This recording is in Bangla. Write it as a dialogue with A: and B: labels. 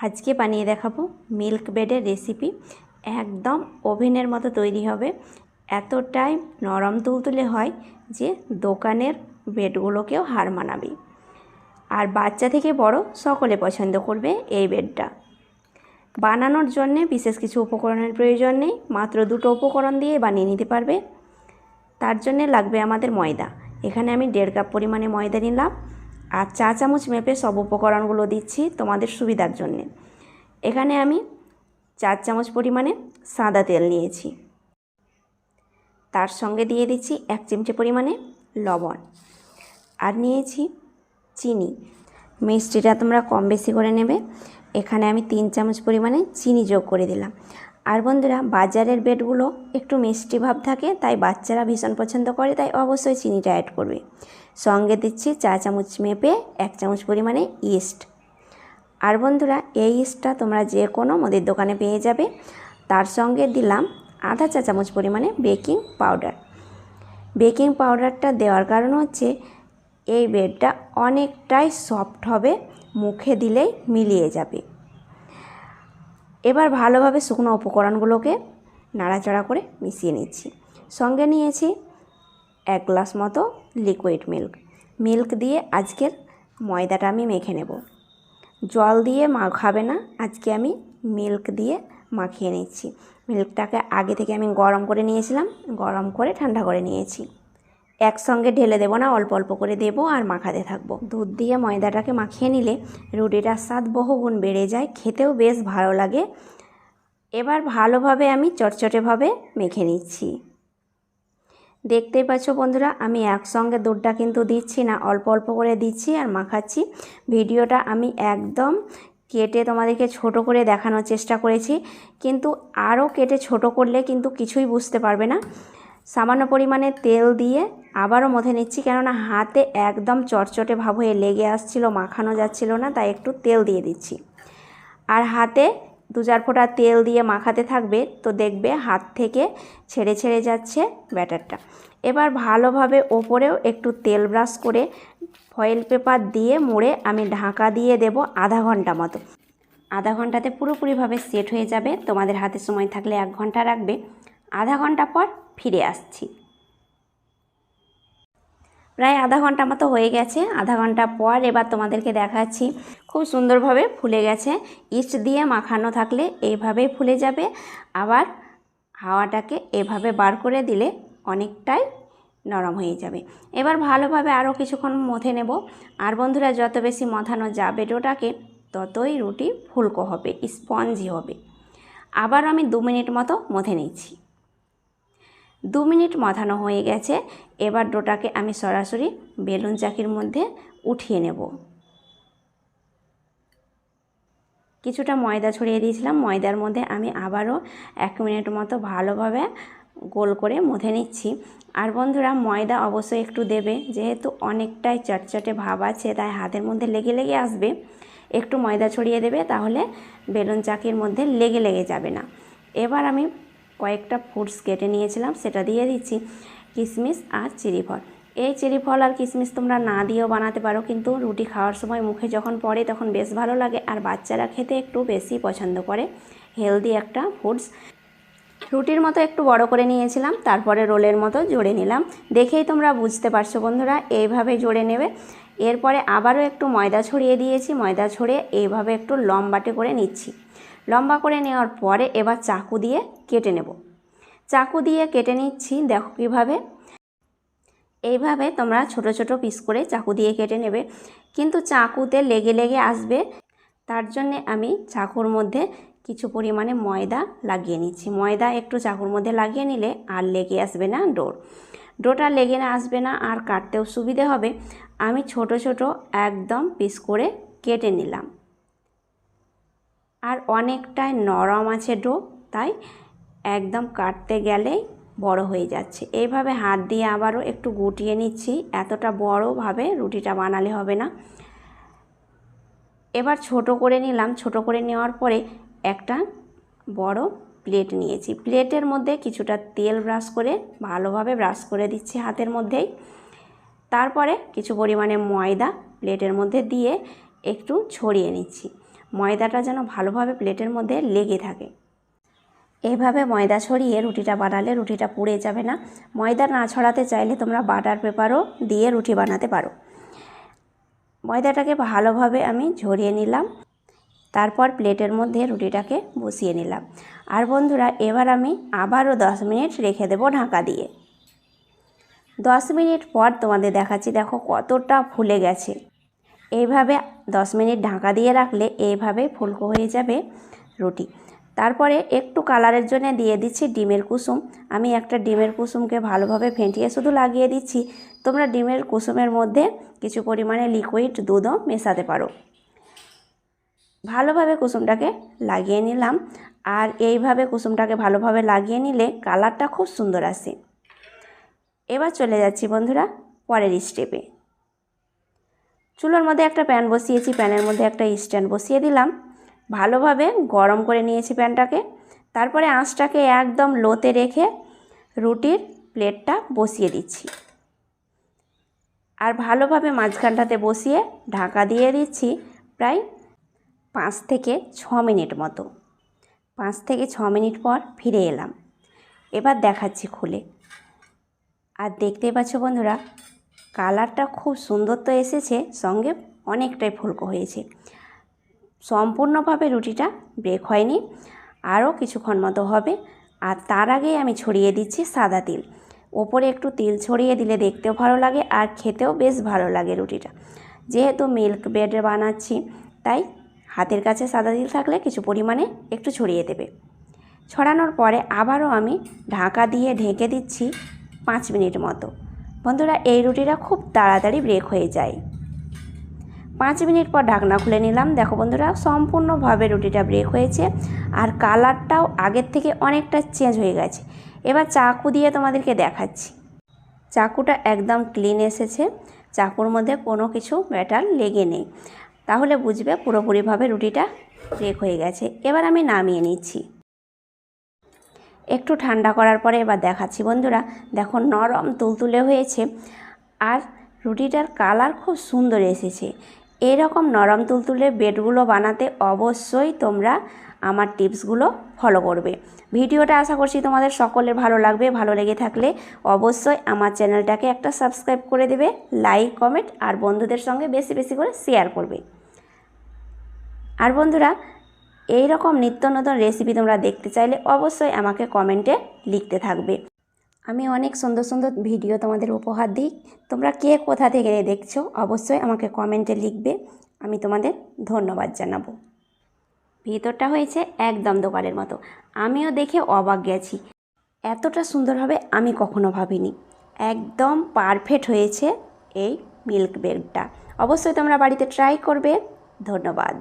A: আজকে বানিয়ে দেখাবো মিল্ক ব্রেডের রেসিপি। একদম ওভেনের মতো তৈরি হবে, এতটাই নরম তুলতুলে হয় যে দোকানের ব্রেডগুলোকেও হার মানাবে। আর বাচ্চা থেকে বড় সকলে পছন্দ করবে এই ব্রেডটা। বানানোর জন্যে বিশেষ কিছু উপকরণের প্রয়োজন নেই, মাত্র দুটো উপকরণ দিয়ে বানিয়ে নিতে পারবে। তার জন্যে লাগবে আমাদের ময়দা। এখানে আমি 1.5 কাপ পরিমাণে ময়দা নিলাম, আর চা চামচ মেপে সব উপকরণগুলো দিচ্ছি তোমাদের সুবিধার জন্যে। এখানে আমি 4 চামচ পরিমাণে সাদা তেল নিয়েছি, তার সঙ্গে দিয়ে দিচ্ছি 1 চিমটে পরিমাণে লবণ, আর নিয়েছি চিনি। মিষ্টিটা তোমরা কম বেশি করে নেবে। এখানে আমি 3 চামচ পরিমাণে চিনি যোগ করে দিলাম। আর বন্ধুরা, বাজারের ব্রেডগুলো একটু মিষ্টি ভাব থাকে, তাই বাচ্চারা ভীষণ পছন্দ করে, তাই অবশ্যই চিনিটা অ্যাড করবে। সঙ্গে দিচ্ছি চা চামচ মেপে 1 চামচ পরিমাণে ইস্ট। আর বন্ধুরা, এই ইস্টটা তোমরা যে কোনো মুদির দোকানে পেয়ে যাবে। তার সঙ্গে দিলাম আধা চা চামচ পরিমাণে বেকিং পাউডার। বেকিং পাউডারটা দেওয়ার কারণ হচ্ছে এই ব্রেডটা অনেকটাই সফট হবে, মুখে দিলেই মিলিয়ে যাবে। এবার ভালোভাবে শুকনো উপকরণগুলোকে নাড়াচাড়া করে মিশিয়ে নিচ্ছি। সঙ্গে নিয়েছি 1 গ্লাস মতো লিকুইড মিল্ক দিয়ে আজকের ময়দাটা আমি মেখে নেব। জল দিয়ে মাখাবে না, আজকে আমি মিল্ক দিয়ে মাখিয়ে নিচ্ছি। মিল্কটাকে আগে থেকে আমি গরম করে নিয়েছিলাম, গরম করে ঠান্ডা করে নিয়েছি। একসঙ্গে ঢেলে দেবো না, অল্প অল্প করে দেবো আর মাখাতে থাকবো। দুধ দিয়ে ময়দাটাকে মাখিয়ে নিলে রুটিটার স্বাদ বহুগুণ বেড়ে যায়, খেতেও বেশ ভালো লাগে। এবার ভালোভাবে আমি চটচটেভাবে মেখে নিচ্ছি। দেখতেই পাচ্ছ বন্ধুরা, আমি একসঙ্গে দুধটা কিন্তু দিচ্ছি না, অল্প অল্প করে দিচ্ছি আর মাখাচ্ছি। ভিডিওটা আমি একদম কেটে তোমাদেরকে ছোট করে দেখানোর চেষ্টা করেছি, কিন্তু আরও কেটে ছোট করলে কিন্তু কিছুই বুঝতে পারবে না। সামান্য পরিমাণে তেল দিয়ে আবারও মথে নিচ্ছি, কেননা হাতে একদম চটচটে ভাব হয়ে লেগে আসছিল, মাখানো যাচ্ছিল না, তাই একটু তেল দিয়ে দিচ্ছি। আর হাতে 2-4 ফোঁটা তেল দিয়ে মাখাতে থাকবে, তো দেখবে হাত থেকে ছেড়ে ছেড়ে যাচ্ছে ব্যাটারটা। এবার ভালোভাবে ওপরেও একটু তেল ব্রাশ করে ফয়েল পেপার দিয়ে মুড়ে আমি ঢাকা দিয়ে দেব আধা ঘন্টা মতো। আধা ঘন্টাতে পুরোপুরিভাবে সেট হয়ে যাবে। তোমাদের হাতে সময় থাকলে 1 ঘন্টা রাখবে। আধা ঘন্টা পর ফিরে আসছি। প্রায় আধা ঘন্টা মতো হয়ে গেছে। আধা ঘন্টা পর এবার তোমাদেরকে দেখাচ্ছি, খুব সুন্দরভাবে ফুলে গেছে। ইস্ট দিয়ে মাখানো থাকলে এইভাবেই ফুলে যাবে। আবার হাওয়াটাকে এভাবে বার করে দিলে অনেকটাই নরম হয়ে যাবে। এবার ভালোভাবে আরও কিছুক্ষণ মথে নেব। আর বন্ধুরা, যত বেশি মথানো যাবে ডোটাকে, ততই রুটি ফুলকো হবে, স্পঞ্জি হবে। আবার আমি 2 মিনিট মতো মথে নিচ্ছি। 2 মিনিট মথানো হয়ে গেছে। এবার ডোটাকে আমি সরাসরি বেলুন চাকির মধ্যে উঠিয়ে নেব। কিছুটা ময়দা ছড়িয়ে দিয়েছিলাম, ময়দার মধ্যে আমি আবারও 1 মিনিট মতো ভালোভাবে গোল করে মথে নিচ্ছি। আর বন্ধুরা, ময়দা অবশ্যই একটু দেবে, যেহেতু অনেকটাই চটচটে ভাব আছে, তাই হাতের মধ্যে লেগে লেগে আসবে। একটু ময়দা ছড়িয়ে দেবে, তাহলে বেলুন চাকির মধ্যে লেগে লেগে যাবে না। এবার আমি কয়েকটা ফ্রুটস কেটে নিয়েছিলাম, সেটা দিয়ে দিচ্ছি, কিশমিশ আর চেরি ফল। এই চেরি ফল আর কিশমিশ তোমরা না দিয়েও বানাতে পারো, কিন্তু রুটি খাওয়ার সময় মুখে যখন পড়ে তখন বেশ ভালো লাগে, আর বাচ্চারা খেতে একটু বেশি পছন্দ করে। হেলদি একটা ফ্রুটস। রুটির মতো একটু বড় করে নিয়েছিলাম, তারপরে রোলের মতো জোড়ে নিলাম। দেখেই তোমরা বুঝতে পারছো বন্ধুরা, এইভাবে জোড়ে নেবে। এরপরে আবারও একটু ময়দা ছড়িয়ে দিয়েছি, ময়দা ছড়িয়ে এইভাবে একটু লম্বাটে করে নিচ্ছি। লম্বা করে নেওয়ার পরে এবার চাকু দিয়ে কেটে নেব। চাকু দিয়ে কেটে নিচ্ছি, দেখো কীভাবে। এইভাবে তোমরা ছোট ছোট পিস করে চাকু দিয়ে কেটে নেবে, কিন্তু চাকুতে লেগে লেগে আসবে। তার জন্যে আমি চাকুর মধ্যে কিছু পরিমাণে ময়দা লাগিয়ে নিচ্ছি। ময়দা একটু চাকুর মধ্যে লাগিয়ে নিলে আর লেগে আসবে না ডোটা লেগে না আসবে না, আর কাটতেও সুবিধে হবে। আমি ছোট ছোট একদম পিস করে কেটে নিলাম। আর অনেকটাই নরম আছে ডো, তাই একদম কাটতে গেলেই বড় হয়ে যাচ্ছে। এইভাবে হাত দিয়ে আবারও একটু গুটিয়ে নিচ্ছি, এতটা বড়ভাবে রুটিটা বানালে হবে না। এবার ছোট করে নিলাম। ছোট করে নেওয়ার পরে একটা বড় প্লেট নিয়েছি। প্লেটের মধ্যে কিছুটা তেল ব্রাশ করে ভালোভাবে ব্রাশ করে দিচ্ছি হাতের মধ্যেই। তারপরে কিছু পরিমাণে ময়দা প্লেটের মধ্যে দিয়ে একটু ছড়িয়ে নিচ্ছি। ময়দাটা যেন ভালোভাবে প্লেটের মধ্যে লেগে থাকে। এইভাবে ময়দা ছড়িয়ে রুটিটা বানালে রুটিটা পুড়ে যাবে না। ময়দা না ছড়াতে চাইলে তোমরা বাটার পেপারও দিয়ে রুটি বানাতে পারো। ময়দাটাকে ভালোভাবে আমি ঝরিয়ে নিলাম, তারপর প্লেটের মধ্যে রুটিটাকে বসিয়ে নিলাম। আর বন্ধুরা, এবার আমি আবারও 10 মিনিট রেখে দেবো ঢাকা দিয়ে। 10 মিনিট পর তোমাদের দেখাচ্ছি, দেখো কতটা ফুলে গেছে। এইভাবে 10 মিনিট ঢাকা দিয়ে রাখলে এইভাবে ফুলকো হয়ে যাবে রুটি। তারপরে একটু কালারের জন্য দিয়ে দিচ্ছি ডিমের কুসুম। আমি একটা ডিমের কুসুমকে ভালোভাবে ফেটিয়ে শুধু লাগিয়ে দিচ্ছি। তোমরা ডিমের কুসুমের মধ্যে কিছু পরিমাণে লিকুইড দুধও মেশাতে পারো। ভালোভাবে কুসুমটাকে লাগিয়ে নিলাম। আর এইভাবে কুসুমটাকে ভালোভাবে লাগিয়ে নিলে কালারটা খুব সুন্দর আসে। এবার চলে যাচ্ছি বন্ধুরা পরের স্টেপে। চুলোর মধ্যে একটা প্যান বসিয়েছি, প্যানের মধ্যে একটা স্ট্যান্ড বসিয়ে দিলাম। ভালোভাবে গরম করে নিয়েছি প্যানটাকে। তারপরে আঁচটাকে একদম লোতে রেখে রুটির প্লেটটা বসিয়ে দিচ্ছি। আর ভালোভাবে মাঝখানটাতে বসিয়ে ঢাকা দিয়ে দিচ্ছি প্রায় 5 থেকে 6 মিনিট মতো। 5 থেকে 6 মিনিট পর ফিরে এলাম। এবার দেখাচ্ছি খুলে। আর দেখতেই পাচ্ছ বন্ধুরা, কালারটা খুব সুন্দর তো এসেছে, সঙ্গে অনেকটাই ফুলকো হয়েছে। সম্পূর্ণভাবে রুটিটা ব্রেক হয়নি, আরও কিছুক্ষণ মতো হবে। আর তার আগেই আমি ছড়িয়ে দিচ্ছি সাদা তিল। ওপরে একটু তিল ছড়িয়ে দিলে দেখতেও ভালো লাগে আর খেতেও বেশ ভালো লাগে রুটিটা। যেহেতু মিল্ক ব্রেড বানাচ্ছি, তাই হাতের কাছে সাদা তিল থাকলে কিছু পরিমাণে একটু ছড়িয়ে দেবে। ছড়ানোর পরে আবারও আমি ঢাকা দিয়ে ঢেকে দিচ্ছি 5 মিনিট মতো। বন্ধুরা, এই রুটিটা খুব তাড়াতাড়ি ব্রেক হয়ে যায়। 5 মিনিট পর ঢাকনা খুলে নিলাম। দেখো বন্ধুরা, সম্পূর্ণভাবে রুটিটা ব্রেক হয়েছে আর কালারটাও আগের থেকে অনেকটা চেঞ্জ হয়ে গেছে। এবার চাকু দিয়ে তোমাদেরকে দেখাচ্ছি। চাকুটা একদম ক্লিন এসেছে, চাকুর মধ্যে কোনো কিছু ব্যাটার লেগে নেই। তাহলে বুঝবে পুরোপুরিভাবে রুটিটা ব্রেক হয়ে গেছে। এবার আমি নামিয়ে নিচ্ছি। একটু ঠান্ডা করার পরে এবার দেখাচ্ছি বন্ধুরা, দেখো নরম তুলতুলে হয়েছে আর রুটিটার কালার খুব সুন্দর এসেছে। এরকম নরম তুলতুলে ব্রেডগুলো বানাতে অবশ্যই তোমরা আমার টিপসগুলো ফলো করবে। ভিডিওটা আশা করছি তোমাদের সকলের ভালো লাগবে। ভালো লেগে থাকলে অবশ্যই আমার চ্যানেলটাকে একটা সাবস্ক্রাইব করে দেবে, লাইক কমেন্ট আর বন্ধুদের সঙ্গে বেশি বেশি করে শেয়ার করবে। আর বন্ধুরা, এই রকম নিত্য নতুন রেসিপি তোমরা দেখতে চাইলে অবশ্যই আমাকে কমেন্টে লিখতে থাকবে। আমি অনেক সুন্দর সুন্দর ভিডিও তোমাদের উপহার দিই। তোমরা কে কোথা থেকে দেখছো অবশ্যই আমাকে কমেন্টে লিখবে, আমি তোমাদের ধন্যবাদ জানাবো। ভিতরটা হয়েছে একদম দোকানের মতো। আমিও দেখে অবাক গেছি, এতটা সুন্দর হবে আমি কখনো ভাবিনি। একদম পারফেক্ট হয়েছে এই মিল্ক ব্রেডটা। অবশ্যই তোমরা বাড়িতে ট্রাই করবে। ধন্যবাদ।